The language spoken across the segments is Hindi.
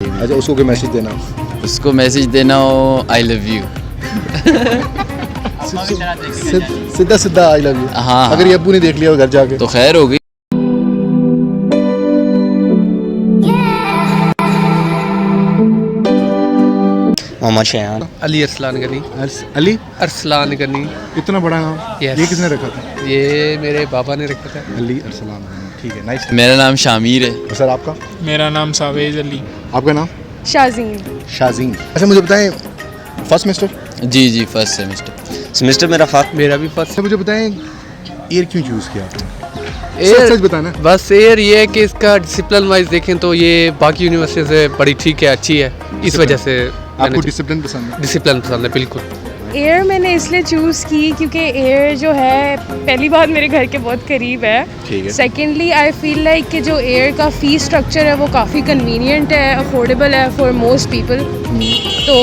अच्छा, उसको कोई मैसेज देना हो? उसको मैसेज देना हो आई लव यू। सीधा सीधा आई लव यू। हाँ, अगर ये अब्बू ने देख लिया घर जाके तो खैर हो गई। मोहम्मद शयान। अली अरसलान गनी। अली, अरसलान गनी। इतना बड़ा नाम Yes. ये किसने रखा था? ये मेरे पापा ने रखा था। अली अरसलान। ठीक है, नाइस। मेरा नाम शामिर है। सर आपका? मेरा नाम सावेज अली। आपका नाम? शाज़ीन। शाज़ीन। अच्छा, मुझे बताएं फर्स्ट सेमेस्टर? जी फर्स्ट सेमेस्टर। सेमेस्टर मेरा फर्स्ट। मेरा भी फर्स्ट। अच्छा, मुझे बताएं एयर क्यों चूज़ किया आपने? एयर सच बताना। बस एयर ये है कि इसका डिसिप्लिन वाइज देखें तो ये बाकी यूनिवर्सिटी से बड़ी ठीक है, अच्छी है। इस वजह से आपको डिसिप्लिन पसंद है? डिसिप्लिन पसंद है बिल्कुल। एयर मैंने इसलिए चूज़ की क्योंकि एयर जो है पहली बात मेरे घर के बहुत करीब है। ठीक है। सेकेंडली आई फील लाइक कि जो एयर का फ़ी स्ट्रक्चर है वो काफ़ी कन्वीनियंट है, अफोर्डेबल है फॉर मोस्ट पीपल। तो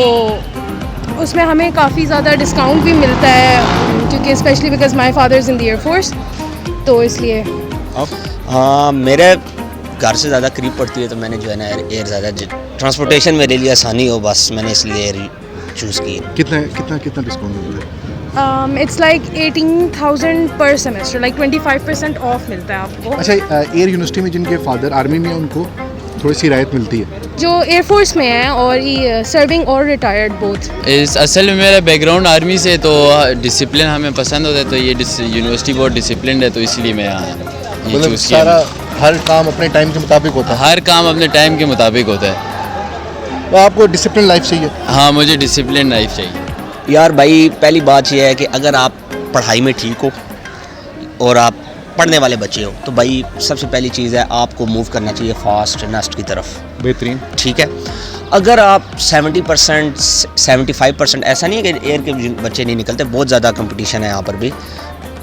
उसमें हमें काफ़ी ज़्यादा डिस्काउंट भी मिलता है क्योंकि specially because my father is in the air force, तो इसलिए। हाँ, मेरे घर से ज़्यादा करीब पड़ती है तो मैंने जो है ना एयर ज़्यादा ट्रांसपोर्टेशन मेरे लिए आसानी हो, बस मैंने इसलिए एयर चूज़ की। कितना डिस्काउंट मिलता है? इट्स लाइक 18,000 पर सेमेस्टर, लाइक 25% ऑफ मिलता है आपको। अच्छा, एयर यूनिवर्सिटी में जिनके फादर आर्मी में हैं उनको थोड़ी सी रियायत मिलती है? जो एयरफोर्स में है और ही सर्विंग और रिटायर्ड बोथ। इस असल में मेरा बैकग्राउंड आर्मी से, तो डिसिप्लिन हमें पसंद होता है, तो ये यूनिवर्सिटी बहुत डिसिप्लिन है, तो इसलिए मैं यहाँ ये मतलब चूज़ किया। सारा हर काम अपने टाइम के मुताबिक होता है? हर काम अपने टाइम के मुताबिक होता है। तो आपको डिसिप्लिन लाइफ चाहिए? हाँ, मुझे डिसिप्लिन लाइफ चाहिए। यार भाई, पहली बात यह है कि अगर आप पढ़ाई में ठीक हो और आप पढ़ने वाले बच्चे हो तो भाई सबसे पहली चीज़ है आपको मूव करना चाहिए फास्ट नेस्ट की तरफ। बेहतरीन। ठीक है, अगर आप 70% 75%, ऐसा नहीं है कि एयर के बच्चे नहीं निकलते, बहुत ज़्यादा कंपटीशन है यहाँ पर भी।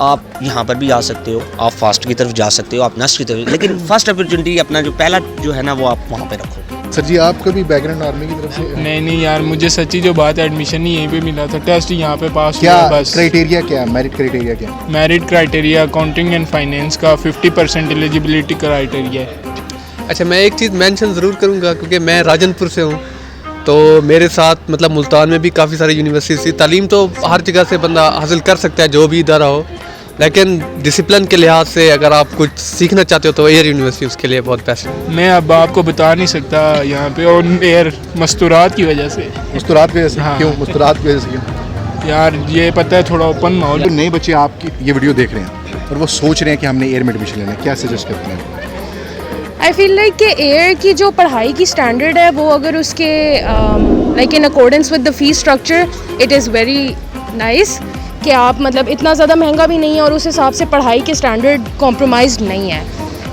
आप यहाँ पर भी जा सकते हो, आप फास्ट की तरफ जा सकते हो, आप नस्ट की तरफ, लेकिन फर्स्ट अपॉर्चुनिटी अपना जो पहला जो है ना वो आप वहाँ पे रखो। सर जी, आपका भी बैकग्राउंड आर्मी की तरफ से? नहीं यार, मुझे सच्ची जो बात है एडमिशन ही यहीं पे मिला था, टेस्ट यहाँ पे पास क्या हुआ बस। क्राइटेरिया क्या, मेरिट क्राइटेरिया क्या? Merit criteria accounting and finance का 50% एलिजिबिलिटी क्राइटेरिया है। अच्छा, मैं एक चीज़ मेंशन ज़रूर करूँगा क्योंकि मैं राजनपुर से हूँ, तो मेरे साथ मतलब मुल्तान में भी काफ़ी सारी यूनिवर्सिटी थी। तालीम तो हर जगह से बंदा हासिल कर सकता है जो भी इदारा हो, लेकिन डिसिप्लिन के लिहाज से अगर आप कुछ सीखना चाहते हो तो एयर यूनिवर्सिटी उसके लिए बहुत बेस्ट है। मैं अब आपको बता नहीं सकता यहाँ पे, और एयर मस्तूरात की वजह से। मुस्तरात की वजह से? हाँ। क्यों मुस्तरात की वजह से क्यों? यार ये पता है थोड़ा ओपन माहौल। जो नए बच्चे आपकी ये वीडियो देख रहे हैं और वो सोच रहे हैं कि हमने एयर में एडमिशन लेना है, क्या सजेस्ट करते हैं? आई फील लाइक कि एयर की जो पढ़ाई की स्टैंडर्ड है वो अगर उसके like in accordance with the fee structure it is very nice कि आप मतलब इतना ज़्यादा महंगा भी नहीं है और उस हिसाब से पढ़ाई के स्टैंडर्ड कॉम्प्रोमाइज्ड नहीं है।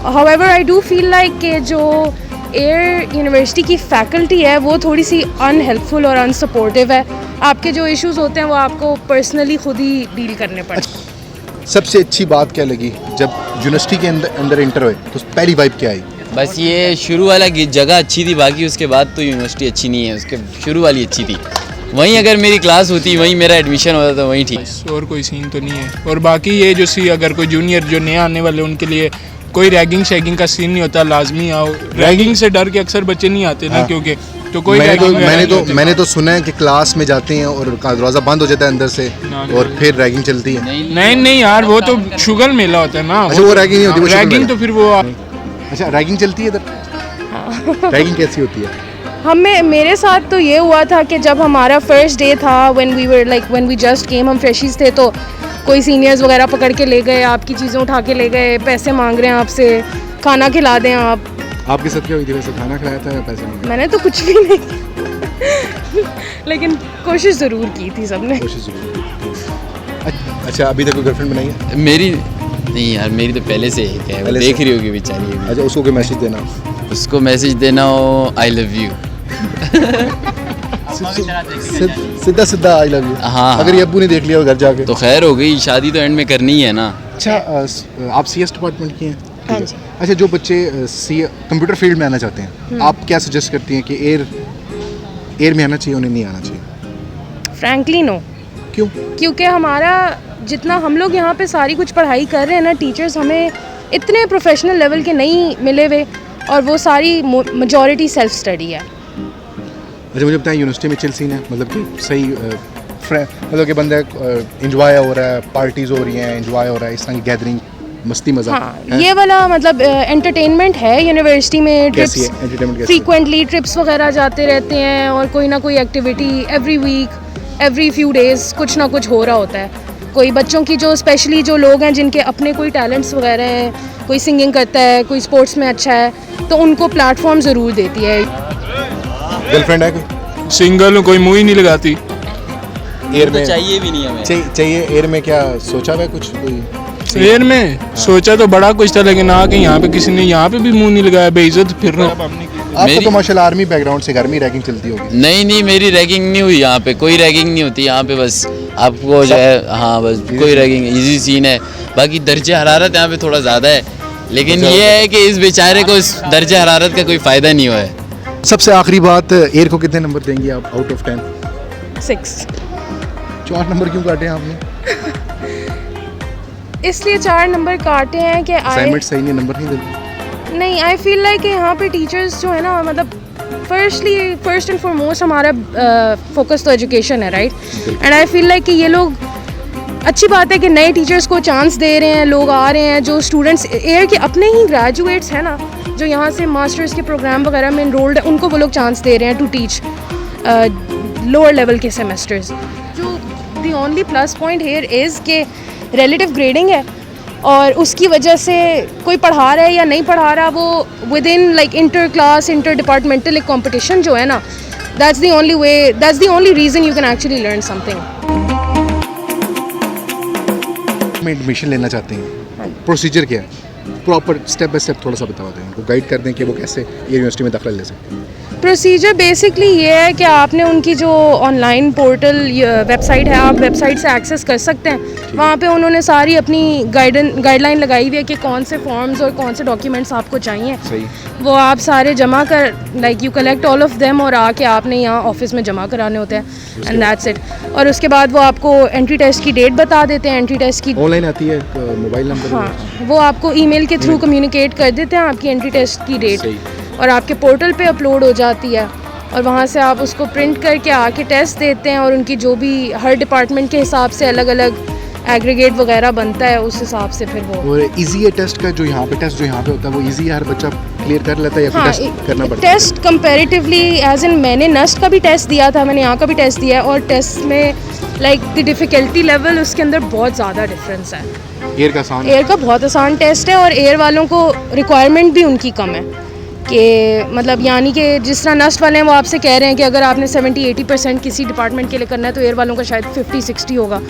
However I do feel like कि जो एयर यूनिवर्सिटी की फैकल्टी है वो थोड़ी सी अनहेल्पफुल और अनसपोर्टिव है। आपके जो इश्यूज़ होते हैं वो आपको पर्सनली खुद ही डील करने पड़ते हैं। सबसे अच्छी बात क्या लगी जब यूनिवर्सिटी के अंदर इंटर हुए तो पहली वाइब क्या आई? बस ये शुरू वाला जगह अच्छी थी, बाकी उसके बाद तो यूनिवर्सिटी अच्छी नहीं है, उसके शुरू वाली अच्छी थी। वहीं अगर मेरी क्लास होती, वहीं मेरा एडमिशन होता तो वहीं ठीक। बस और कोई सीन तो नहीं है। और बाकी ये जो अगर कोई जूनियर जो नया आने वाले उनके लिए कोई रैगिंग शैगिंग का सीन नहीं होता, लाजमी आओ। रैगिंग से डर के अक्सर बच्चे नहीं आते ना। हाँ। क्योंकि तो कोई मैंने तो सुना है कि क्लास में जाते हैं और दरवाज़ा बंद हो जाता है अंदर से और फिर रैगिंग चलती है। नहीं यार, वो तो शुगर मेला होता है ना। अच्छा, वो रैगिंग नहीं होती? रैगिंग तो फिर वो। अच्छा, रैगिंग चलती है इधर? रैगिंग कैसी होती है? मेरे साथ तो ये हुआ था कि जब हमारा फर्स्ट डे था, व्हेन वी जस्ट केम, हम फ्रेशीज थे, तो कोई सीनियर्स वगैरह पकड़ के ले गए, आपकी चीज़ें उठा के ले गए, पैसे मांग रहे हैं आपसे, खाना खिला दें आप। आपके साथ क्या हुई थी वैसे? खाना खिलाया था या पैसे मांगे? मैंने तो कुछ भी नहीं लेकिन कोशिश ज़रूर की थी सबने। कोशिश ज़रूर। अच्छा, अभी तक कोई गर्लफ्रेंड बनाई है? मेरी नहीं यार, मेरी तो पहले से एक है, वो पहले देख से? रही होगी बेचारी। अच्छा, उसको कोई मैसेज देना हो? उसको मैसेज देना हो आई लव यू। सीधा सीधा आई लव यू। हाँ, अगर ये अब्बू ने देख लिया घर जाके तो खैर हो गई, शादी तो एंड में करनी ही है ना। अच्छा, आप CS डिपार्टमेंट की हैं? हाँ जी। अच्छा, जो बच्चे कंप्यूटर फील्ड में आना चाहते हैं, आप क्या सजेस्ट करती हैं कि एयर में आना चाहिए, उन्हें नहीं आना चाहिए? Frankly no. क्यों? क्योंकि हमारा जितना हम लोग यहाँ पे सारी कुछ पढ़ाई कर रहे हैं ना, टीचर्स हमें इतने प्रोफेशनल लेवल के नहीं मिले हुए और वो सारी मेजॉरिटी सेल्फ स्टडी है। अच्छा मुझे बताएं यूनिवर्सिटी में चिल सीन है मतलब कि सही मतलब कि बंदा इंजॉय हो रहा है, पार्टीज हो रही हैं, इंजॉय हो रहा है, इस तरह की गैदरिंग मस्ती मजा हाँ ये वाला मतलब एंटरटेनमेंट है यूनिवर्सिटी में। कैसी है ट्रिप्स एंटरटेनमेंट कैसी है? फ्रीक्वेंटली ट्रिप्स वगैरह जाते रहते हैं और कोई ना कोई activity every week every few days कुछ ना कुछ हो रहा होता है। कोई बच्चों की जो स्पेशली जो लोग हैं जिनके अपने कोई टैलेंट्स वगैरह हैं, कोई सिंगिंग करता है, कोई स्पोर्ट्स में अच्छा है, तो उनको प्लेटफॉर्म ज़रूर देती है। गर्लफ्रेंड है कोई? सिंगल हूँ, कोई मुँह ही नहीं लगाती। एयर तो में चाहिए भी नहीं हमें। चाहिए एयर में क्या सोचा हुआ है कुछ कोई? एयर में सोचा तो बड़ा कुछ था, लेकिन आके यहाँ पे किसी ने यहाँ पे भी मुंह नहीं लगाया, बेइज्जत फिर रहा हूँ। आपको मेरी- तो माशाल्लाह आर्मी बैकग्राउंड से घर में रैगिंग चलती होगी। नहीं मेरी रैगिंग नहीं हुई यहाँ पे, कोई रैगिंग नहीं होती यहाँ पे, बस आपको जो है हाँ बस कोई रैगिंग, इजी सीन है। बाकी दर्जे हरारत यहाँ पे थोड़ा ज़्यादा है, लेकिन ये है कि इस बेचारे को इस दर्जे हरारत का कोई फ़ायदा नहीं हुआ है। सबसे आखिरी बात, एयर को कितने नंबर देंगे आप आउट ऑफ 10? 6 4 नंबर क्यों काटे हैं आपने? इसलिए 4 नंबर काटे हैं कि असाइनमेंट सही नहीं, नंबर नहीं देते। नहीं आई फील लाइक कि यहाँ पे टीचर्स जो है ना मतलब फर्स्ट एंड फॉरमोस्ट हमारा फोकस तो एजुकेशन है, right? And I feel like कि ये लोग अच्छी बात है कि नए टीचर्स को चांस दे रहे हैं, लोग आ रहे हैं, जो स्टूडेंट्स एयर के अपने ही ग्रेजुएट्स हैं ना जो यहाँ से मास्टर्स के प्रोग्राम वगैरह में इनरोल्ड है, उनको वो लोग चांस दे रहे हैं टू टीच लोअर लेवल के सेमेस्टर्स। जो the only plus point here is के रिलेटिव ग्रेडिंग है और उसकी वजह से कोई पढ़ा रहा है या नहीं पढ़ा रहा, वो with in like inter class inter departmental एक कॉम्पिटिशन जो है ना, that's the only way, that's the only reason you can actually learn something. में एडमिशन लेना चाहते हैं, प्रोसीजर क्या है? प्रॉपर स्टेप बाय स्टेप थोड़ा सा बता दें, उनको गाइड कर दें कि वो कैसे ये यूनिवर्सिटी में दाखिला ले सकते हैं। प्रोसीजर बेसिकली ये है कि आपने उनकी जो ऑनलाइन पोर्टल वेबसाइट है, आप वेबसाइट से एक्सेस कर सकते हैं। वहाँ पे उन्होंने सारी अपनी गाइडलाइन लगाई हुई है कि कौन से फॉर्म्स और कौन से डॉक्यूमेंट्स आपको चाहिए। सही। वो आप सारे जमा कर like you collect all of them और आके आपने यहाँ ऑफिस में जमा कराने होते हैं एंड दैट्स इट। और उसके बाद वो आपको एंट्री टेस्ट की डेट बता देते हैं। एंट्री टेस्ट की ऑनलाइन आती है मोबाइल नंबर? हाँ, वो आपको ईमेल के थ्रू कम्युनिकेट कर देते हैं आपकी एंट्री टेस्ट की डेट सही। और आपके पोर्टल पे अपलोड हो जाती है और वहाँ से आप उसको प्रिंट करके आके टेस्ट देते हैं और उनकी जो भी हर डिपार्टमेंट के हिसाब से अलग अलग एग्रीगेट वगैरह बनता है उस हिसाब से फिर वो। और इजी है टेस्ट का जो यहाँ पे टेस्ट जो यहाँ पे होता है वो इजी है, हर बच्चा क्लियर कर लेता है या फिर हाँ, टेस्ट करना पड़ता है? टेस्ट कंपैरेटिवली एज इन मैंने नस्ट का भी टेस्ट दिया था, मैंने यहाँ का भी टेस्ट दिया है और टेस्ट में लाइक द डिफ़िकल्टी लेवल उसके अंदर बहुत ज़्यादा डिफरेंस है। एयर का आसान? एयर का बहुत आसान टेस्ट है और एयर वालों को रिक्वायरमेंट भी उनकी कम है कि मतलब यानी कि जिस तरह नस्ट वाले हैं वो आपसे कह रहे हैं कि अगर आपने 70-80% किसी डिपार्टमेंट के लिए करना है तो एयर वालों का शायद 50-60 होगा।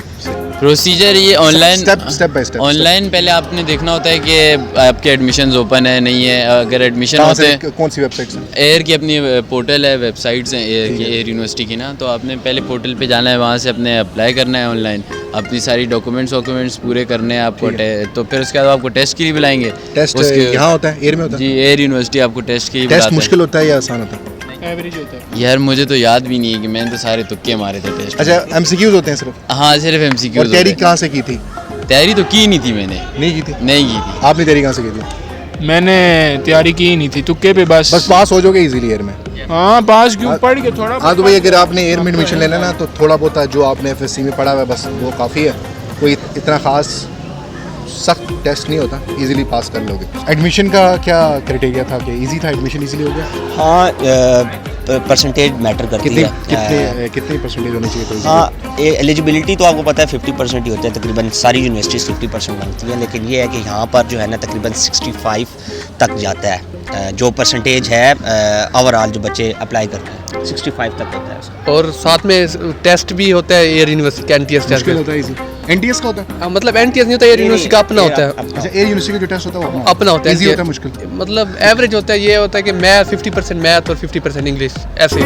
प्रोसीजर ये online step by step. Online पहले आपने देखना होता है कि आपके एडमिशन्स ओपन है नहीं है। अगर एडमिशन होते हैं, कौन सी वेबसाइट से? एयर की अपनी पोर्टल है, वेबसाइट्स हैं एयर की, एयर यूनिवर्सिटी की ना, तो आपने पहले पोर्टल पे जाना है, वहाँ से अपने अप्लाई करना है ऑनलाइन, अपनी सारी डॉक्यूमेंट्स पूरे करने हैं आपको। तो फिर उसके बाद आपको टेस्ट के लिए बुलाएंगे। टेस्ट उसके यहाँ होता है, एयर में होता है? जी, एयर यूनिवर्सिटी आपको टेस्ट के लिए टेस्ट बुलाता मुश्किल होता है या आसान होता है? एवरेज होता है। यार मुझे तो याद भी नहीं है कि मैंने तो सारे तुक्के मारे थे टेस्ट। अच्छा एमसीक्यूज होते हैं सिर्फ? हाँ सिर्फ एमसीक्यू। और तैयारी कहाँ से की थी? तैयारी तो की नहीं थी मैंने। नहीं की थी? नहीं की थी। आपने तैयारी कहाँ से की थी? मैंने तैयारी की ही नहीं थी, तुक्के पे बस पास हो जाओगे इजीली एयर में? हाँ पास क्यों, पढ़ के थोड़ा। हाँ तो भाई अगर आपने एयर में एडमिशन लेना ना तो थोड़ा बहुत जो आपने एफएससी में पढ़ा हुआ है बस वो काफ़ी है, कोई इतना ख़ास सख्त टेस्ट नहीं होता, इजीली पास कर लोगे। एडमिशन का क्या क्राइटेरिया था कि इजी था, एडमिशन इजीली हो गया? हाँ परसेंटेज मैटर करती है। कितनी परसेंटेज होनी चाहिए? तो हाँ एलिजिबिलिटी तो आपको पता है 50% ही होता है, तकरीबन सारी यूनिवर्सिटीज़ 50% मांगती हैं, लेकिन ये है कि यहाँ पर जो है ना तकरीबन 65 तक जाता है जो परसेंटेज है ओवरऑल जो बच्चे अप्लाई करते हैं 65 तक होता है उसका। और साथ में टेस्ट भी होता है एयर यूनिवर्सिटी का, एनटीएस टेस्ट मुश्किल होता है इजी? एनटीएस का होता है? मतलब एनटीएस नहीं होता, एयर यूनिवर्सिटी का अपना होता है। अच्छा एयर यूनिवर्सिटी का जो टेस्ट होता है वो अपना होता है। इजी होता है मुश्किल? मतलब एवरेज होता है, ये होता है कि मैथ 50% मैथ और 50% इंग्लिश, ऐसे ही।